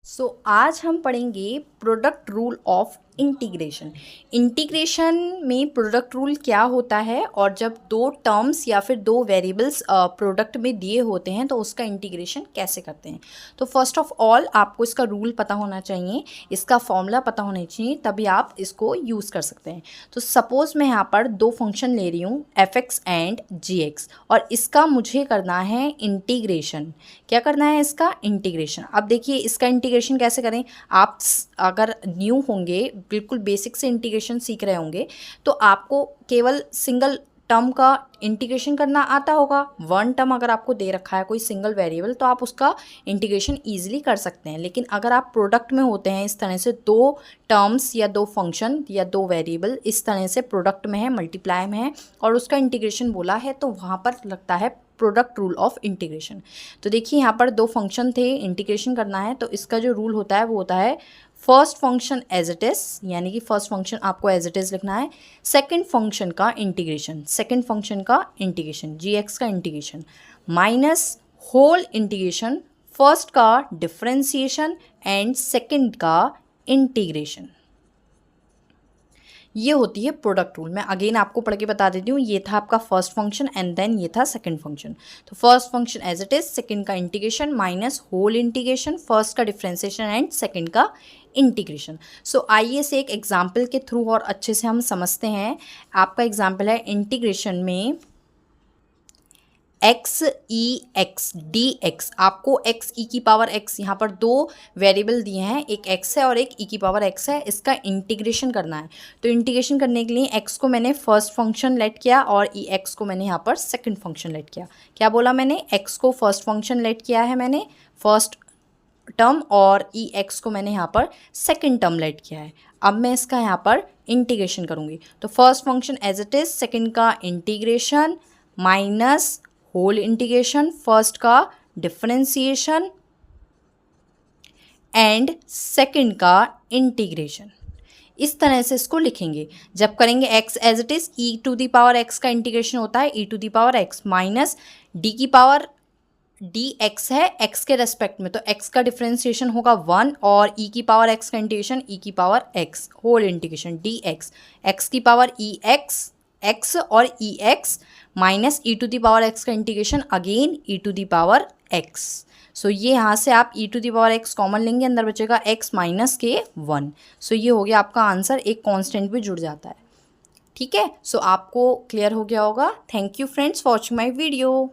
आज हम पढ़ेंगे product rule of integration. Integration में प्रोडक्ट रूल क्या होता है और जब दो टर्म्स या फिर दो वेरिएबल्स प्रोडक्ट में दिए होते हैं तो उसका इंटीग्रेशन कैसे करते हैं। तो फर्स्ट ऑफ ऑल आपको इसका रूल पता होना चाहिए, इसका फॉर्मूला पता होना चाहिए, तभी आप इसको यूज़ कर सकते हैं। तो सपोज़ मैं यहाँ पर दो फंक्शन ले रही हूँ f(x) एंड g(x) और इसका मुझे करना है इंटीग्रेशन। क्या करना है? इसका इंटीग्रेशन। अब देखिए इसका इंटीग्रेशन कैसे करें। आप अगर न्यू होंगे, बिल्कुल बेसिक से इंटीग्रेशन सीख रहे होंगे, तो आपको केवल सिंगल टर्म का इंटीग्रेशन करना आता होगा। वन टर्म अगर आपको दे रखा है कोई सिंगल वेरिएबल तो आप उसका इंटीग्रेशन ईजिली कर सकते हैं। लेकिन अगर आप प्रोडक्ट में होते हैं, इस तरह से दो टर्म्स या दो फंक्शन या दो वेरिएबल इस तरह से प्रोडक्ट में है, मल्टीप्लाई में है और उसका इंटीग्रेशन बोला है, तो वहाँ पर लगता है प्रोडक्ट रूल ऑफ इंटीग्रेशन। तो देखिए यहाँ पर दो फंक्शन थे, इंटीग्रेशन करना है, तो इसका जो रूल होता है वो होता है first function as it is, यानी कि फर्स्ट फंक्शन आपको एज इट इज़ लिखना है। सेकंड फंक्शन का इंटीग्रेशन, सेकंड फंक्शन का इंटीग्रेशन g(x) का integration minus whole integration first का डिफरेंशिएशन एंड सेकंड का इंटीग्रेशन। ये होती है प्रोडक्ट रूल। मैं अगेन आपको पढ़ के बता देती हूँ। ये था आपका फर्स्ट फंक्शन एंड देन ये था सेकंड फंक्शन। तो first function as it is, second का integration minus whole integration, first का डिफरेंशिएशन एंड सेकंड का इंटीग्रेशन। सो आइए से एक एग्जाम्पल के थ्रू और अच्छे से हम समझते हैं। आपका एग्जाम्पल है इंटीग्रेशन में एक्स ई एक्स डी एक्स। आपको एक्स ई की पावर एक्स, यहाँ पर दो वेरिएबल दिए हैं, एक एक्स है और एक ई की पावर एक्स है, इसका इंटीग्रेशन करना है। तो इंटीग्रेशन करने के लिए एक्स को मैंने फर्स्ट फंक्शन लेट किया और ई एक्स को मैंने यहाँ पर सेकंड फंक्शन लेट किया। क्या बोला मैंने? एक्स को फर्स्ट फंक्शन लेट किया है मैंने, फर्स्ट टर्म, और ई एक्स को मैंने यहाँ पर सेकंड टर्म लेट किया है। अब मैं इसका यहाँ पर इंटीग्रेशन करूँगी। तो first function as it is, second का integration minus whole integration first का डिफरेंशिएशन एंड सेकंड का इंटीग्रेशन। इस तरह से इसको लिखेंगे। जब करेंगे x as it is, e to the power x का इंटीग्रेशन होता है e to the power x minus d की पावर डी एक्स है एक्स के रेस्पेक्ट में, तो एक्स का डिफरेंशिएशन होगा 1 और ई की पावर एक्स का इंटीग्रेशन ई की power x whole integration d x, x की पावर ई एक्स एक्स और e x minus e to the power x का integration again e to the power x. So ये यहाँ से आप e to the power x common लेंगे, अंदर बचेगा एक्स माइनस के 1। सो ये हो गया आपका आंसर, एक कांस्टेंट भी जुड़ जाता है। ठीक है, सो आपको क्लियर हो गया होगा। Thank you friends for watching my video.